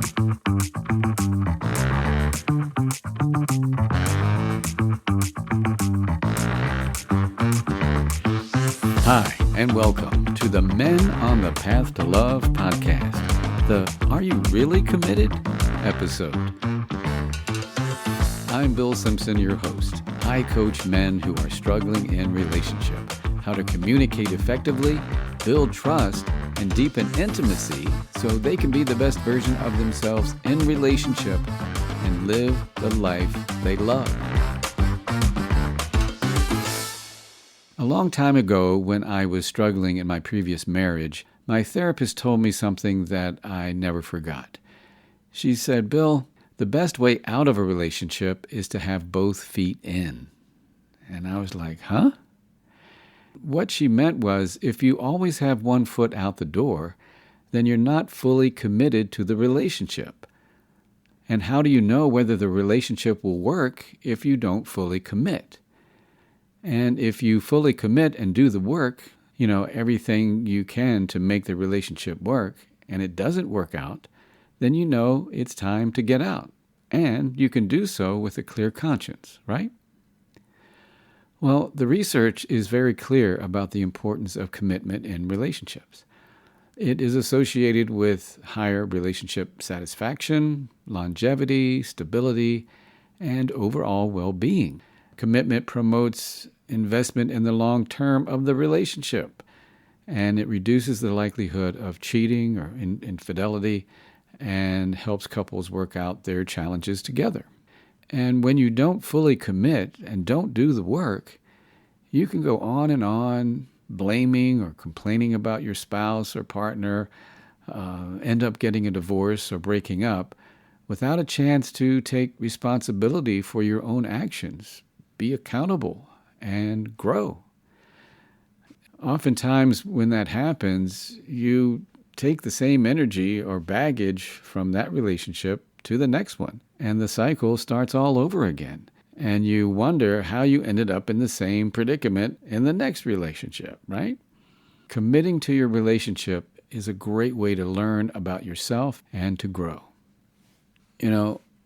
Hi, and welcome to the Men on the Path to Love podcast, the Are You Really Committed episode. I'm Bill Simpson, your host. I coach men who are struggling in relationship, how to communicate effectively, build trust, and deepen intimacy so they can be the best version of themselves in relationship and live the life they love. A long time ago, when I was struggling in my previous marriage, my therapist told me something that I never forgot. She said, "Bill, the best way out of a relationship is to have both feet in." And I was like, huh? What she meant was, if you always have one foot out the door, then you're not fully committed to the relationship. And how do you know whether the relationship will work if you don't fully commit? And if you fully commit and do the work, everything you can to make the relationship work, and it doesn't work out, then you know it's time to get out. And you can do so with a clear conscience, right? Well, the research is very clear about the importance of commitment in relationships. It is associated with higher relationship satisfaction, longevity, stability, and overall well-being. Commitment promotes investment in the long term of the relationship, and it reduces the likelihood of cheating or infidelity and helps couples work out their challenges together. And when you don't fully commit and don't do the work, you can go on and on blaming or complaining about your spouse or partner, end up getting a divorce or breaking up without a chance to take responsibility for your own actions. Be accountable and grow. Oftentimes when that happens, you take the same energy or baggage from that relationship to the next one, and the cycle starts all over again. And you wonder how you ended up in the same predicament in the next relationship, right? Committing to your relationship is a great way to learn about yourself and to grow.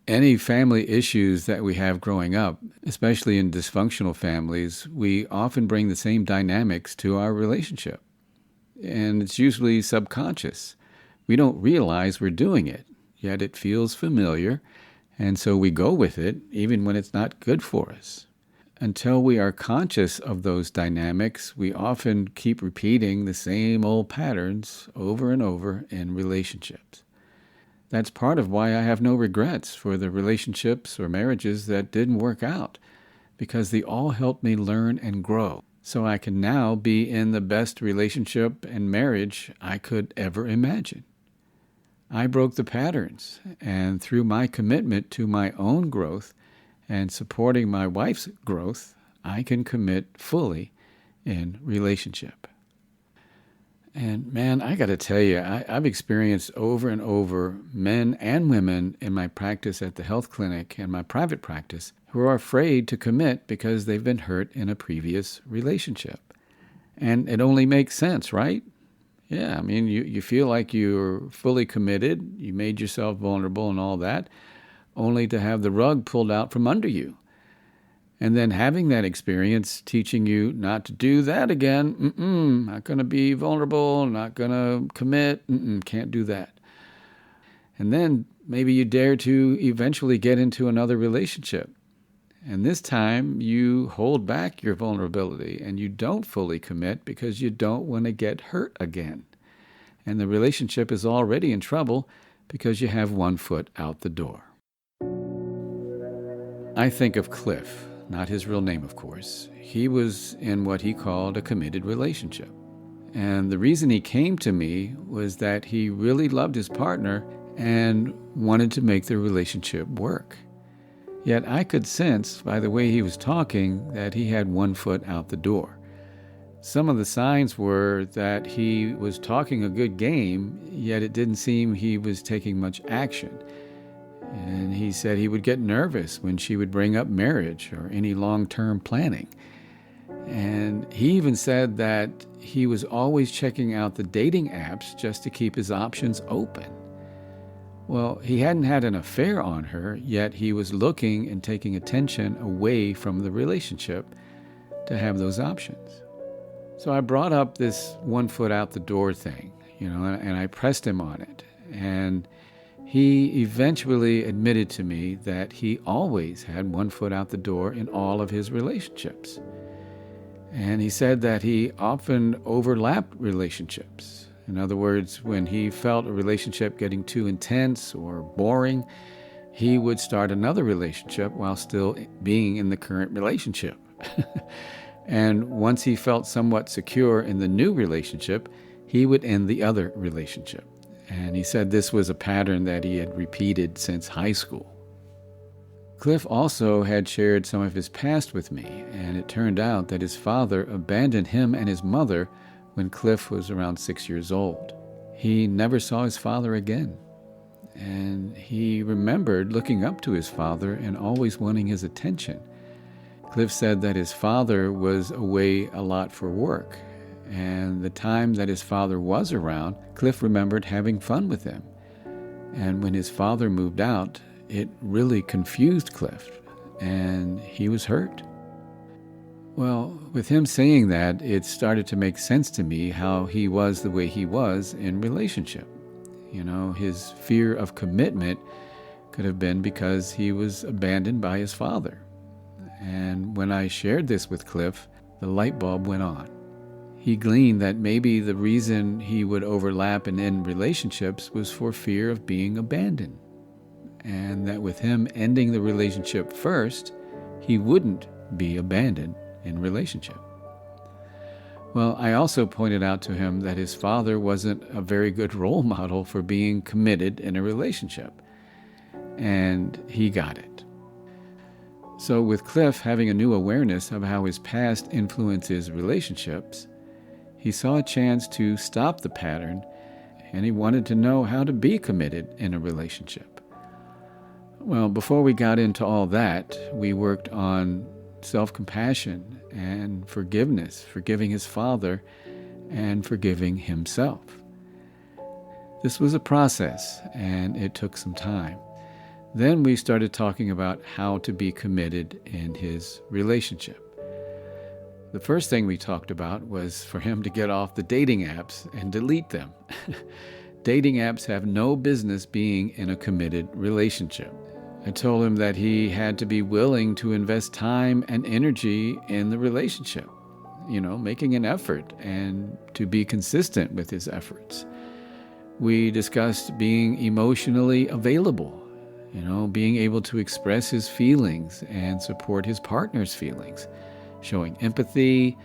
Any family issues that we have growing up, especially in dysfunctional families, we often bring the same dynamics to our relationship. And it's usually subconscious. We don't realize we're doing it, yet it feels familiar, and so we go with it even when it's not good for us. Until we are conscious of those dynamics, we often keep repeating the same old patterns over and over in relationships. That's part of why I have no regrets for the relationships or marriages that didn't work out, because they all helped me learn and grow, so I can now be in the best relationship and marriage I could ever imagine. I broke the patterns, and through my commitment to my own growth and supporting my wife's growth, I can commit fully in relationship. And man, I got to tell you, I've experienced over and over men and women in my practice at the health clinic and my private practice who are afraid to commit because they've been hurt in a previous relationship. And it only makes sense, right? Yeah, you feel like you're fully committed, you made yourself vulnerable and all that, only to have the rug pulled out from under you. And then having that experience teaching you not to do that again, not going to be vulnerable, not going to commit, can't do that. And then maybe you dare to eventually get into another relationship. And this time you hold back your vulnerability and you don't fully commit because you don't want to get hurt again. And the relationship is already in trouble because you have one foot out the door. I think of Cliff. Not his real name, of course. He was in what he called a committed relationship. And the reason he came to me was that he really loved his partner and wanted to make the relationship work. Yet I could sense by the way he was talking that he had one foot out the door. Some of the signs were that he was talking a good game, yet it didn't seem he was taking much action. And he said he would get nervous when she would bring up marriage or any long-term planning. And he even said that he was always checking out the dating apps just to keep his options open. Well, he hadn't had an affair on her, yet he was looking and taking attention away from the relationship to have those options. So I brought up this 1 foot out the door thing, and I pressed him on it. And he eventually admitted to me that he always had 1 foot out the door in all of his relationships. And he said that he often overlapped relationships. In other words, when he felt a relationship getting too intense or boring, he would start another relationship while still being in the current relationship. And once he felt somewhat secure in the new relationship, he would end the other relationship. And he said this was a pattern that he had repeated since high school. Cliff also had shared some of his past with me, and it turned out that his father abandoned him and his mother when Cliff was around 6 years old. He never saw his father again, and he remembered looking up to his father and always wanting his attention. Cliff said that his father was away a lot for work, and the time that his father was around, Cliff remembered having fun with him. And when his father moved out, it really confused Cliff, and he was hurt. Well, with him saying that, it started to make sense to me how he was the way he was in relationship. His fear of commitment could have been because he was abandoned by his father. And when I shared this with Cliff, the light bulb went on. He gleaned that maybe the reason he would overlap and end relationships was for fear of being abandoned. And that with him ending the relationship first, he wouldn't be abandoned in relationship. Well, I also pointed out to him that his father wasn't a very good role model for being committed in a relationship. And he got it. So with Cliff having a new awareness of how his past influences relationships, he saw a chance to stop the pattern, and he wanted to know how to be committed in a relationship. Well, before we got into all that, we worked on self-compassion and forgiveness, forgiving his father and forgiving himself. This was a process, and it took some time. Then we started talking about how to be committed in his relationship. The first thing we talked about was for him to get off the dating apps and delete them. Dating apps have no business being in a committed relationship. I told him that he had to be willing to invest time and energy in the relationship, making an effort and to be consistent with his efforts. We discussed being emotionally available, being able to express his feelings and support his partner's feelings, showing empathy,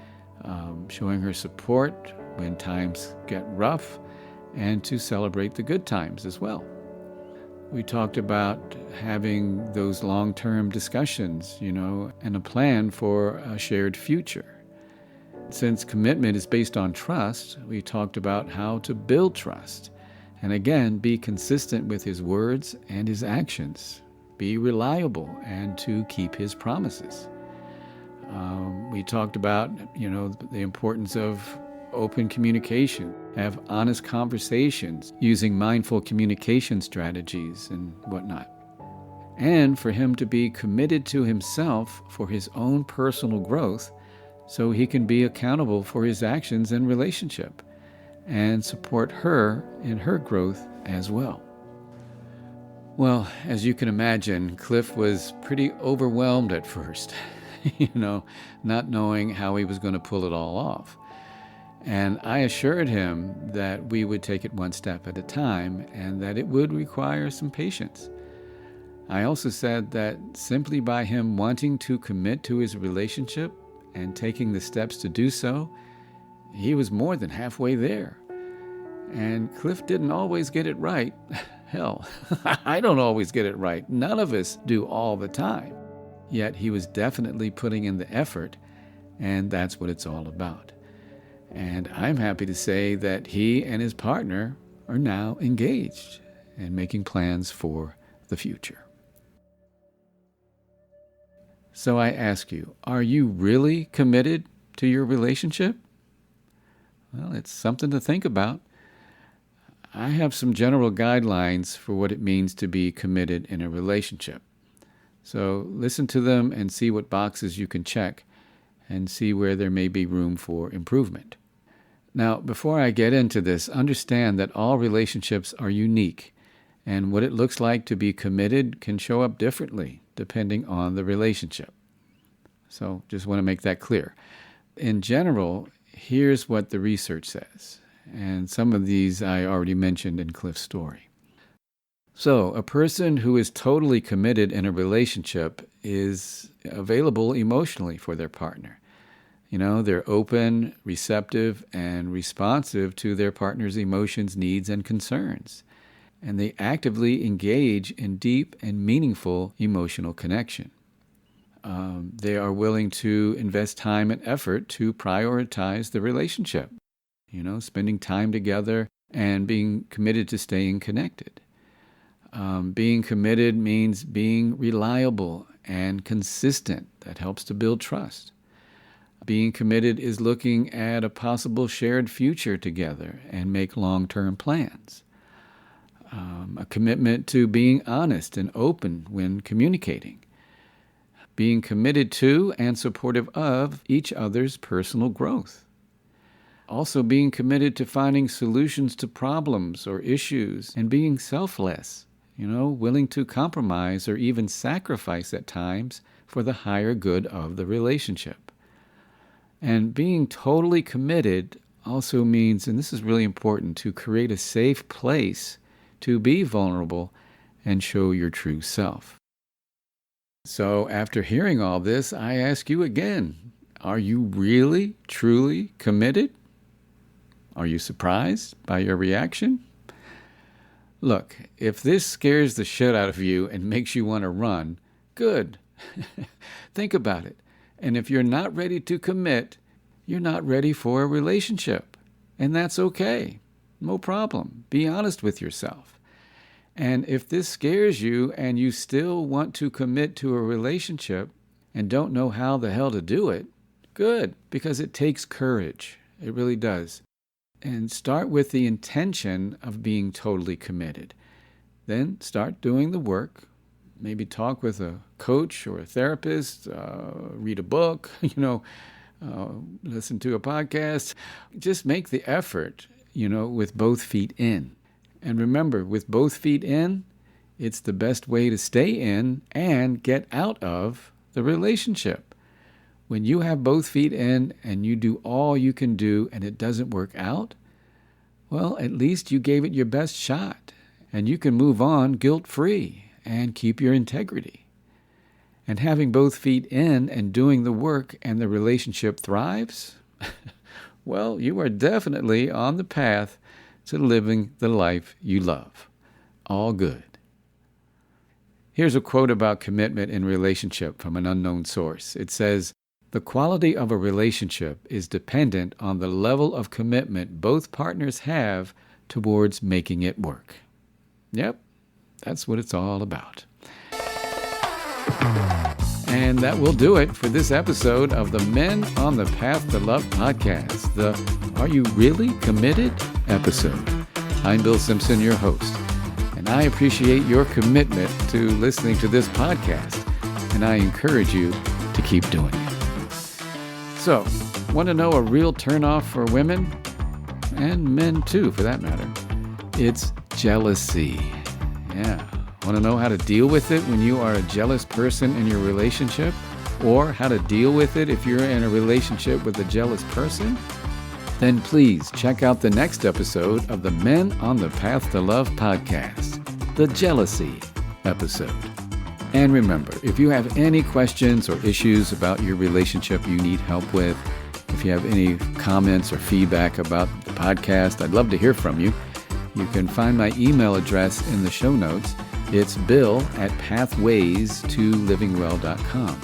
showing her support when times get rough, and to celebrate the good times as well. We talked about having those long-term discussions, and a plan for a shared future. Since commitment is based on trust, we talked about how to build trust. And again, be consistent with his words and his actions. Be reliable and to keep his promises. We talked about, the importance of open communication, have honest conversations using mindful communication strategies and whatnot. And for him to be committed to himself for his own personal growth so he can be accountable for his actions and relationship, and support her in her growth as well. Well, as you can imagine, Cliff was pretty overwhelmed at first, not knowing how he was going to pull it all off. And I assured him that we would take it one step at a time and that it would require some patience. I also said that simply by him wanting to commit to his relationship and taking the steps to do so, he was more than halfway there. And Cliff didn't always get it right. Hell, I don't always get it right. None of us do all the time. Yet he was definitely putting in the effort, and that's what it's all about. And I'm happy to say that he and his partner are now engaged and making plans for the future. So I ask you, are you really committed to your relationship? Well, it's something to think about. I have some general guidelines for what it means to be committed in a relationship. So listen to them and see what boxes you can check and see where there may be room for improvement. Now, before I get into this, understand that all relationships are unique, and what it looks like to be committed can show up differently depending on the relationship. So just want to make that clear. In general, here's what the research says, and some of these I already mentioned in Cliff's story. So a person who is totally committed in a relationship is available emotionally for their partner. They're open, receptive, and responsive to their partner's emotions, needs, and concerns. And they actively engage in deep and meaningful emotional connection. They are willing to invest time and effort to prioritize the relationship, spending time together and being committed to staying connected. Being committed means being reliable and consistent. That helps to build trust. Being committed is looking at a possible shared future together and make long-term plans. A commitment to being honest and open when communicating. Being committed to and supportive of each other's personal growth. Also being committed to finding solutions to problems or issues and being selfless, willing to compromise or even sacrifice at times for the higher good of the relationship. And being totally committed also means, and this is really important, to create a safe place to be vulnerable and show your true self. So after hearing all this, I ask you again, are you really, truly committed? Are you surprised by your reaction? Look, if this scares the shit out of you and makes you want to run, good. Think about it. And if you're not ready to commit, you're not ready for a relationship. And that's okay. No problem. Be honest with yourself. And if this scares you and you still want to commit to a relationship and don't know how the hell to do it, good, because it takes courage. It really does. And start with the intention of being totally committed. Then start doing the work. Maybe talk with a coach or a therapist, read a book, listen to a podcast. Just make the effort, with both feet in. And remember, with both feet in, it's the best way to stay in and get out of the relationship. When you have both feet in and you do all you can do and it doesn't work out, well, at least you gave it your best shot and you can move on guilt-free and keep your integrity. And having both feet in and doing the work and the relationship thrives, well, you are definitely on the path to living the life you love. All good. Here's a quote about commitment in relationship from an unknown source. It says, "The quality of a relationship is dependent on the level of commitment both partners have towards making it work." Yep, that's what it's all about. And that will do it for this episode of the Men on the Path to Love podcast, the Are You Really Committed episode. I'm Bill Simpson, your host, and I appreciate your commitment to listening to this podcast, and I encourage you to keep doing it. So, want to know a real turnoff for women, and men too for that matter? It's jealousy. Yeah. Want to know how to deal with it when you are a jealous person in your relationship? Or how to deal with it if you're in a relationship with a jealous person? Then please check out the next episode of the Men on the Path to Love podcast, the Jealousy episode. And remember, if you have any questions or issues about your relationship you need help with, if you have any comments or feedback about the podcast, I'd love to hear from you. You can find my email address in the show notes. It's bill@pathways-to-livingwell.com.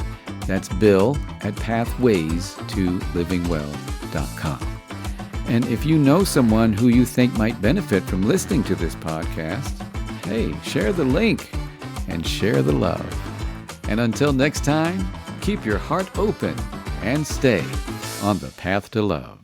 That's bill@pathways-to-livingwell.com. And if you know someone who you think might benefit from listening to this podcast, hey, share the link and share the love. And until next time, keep your heart open and stay on the path to love.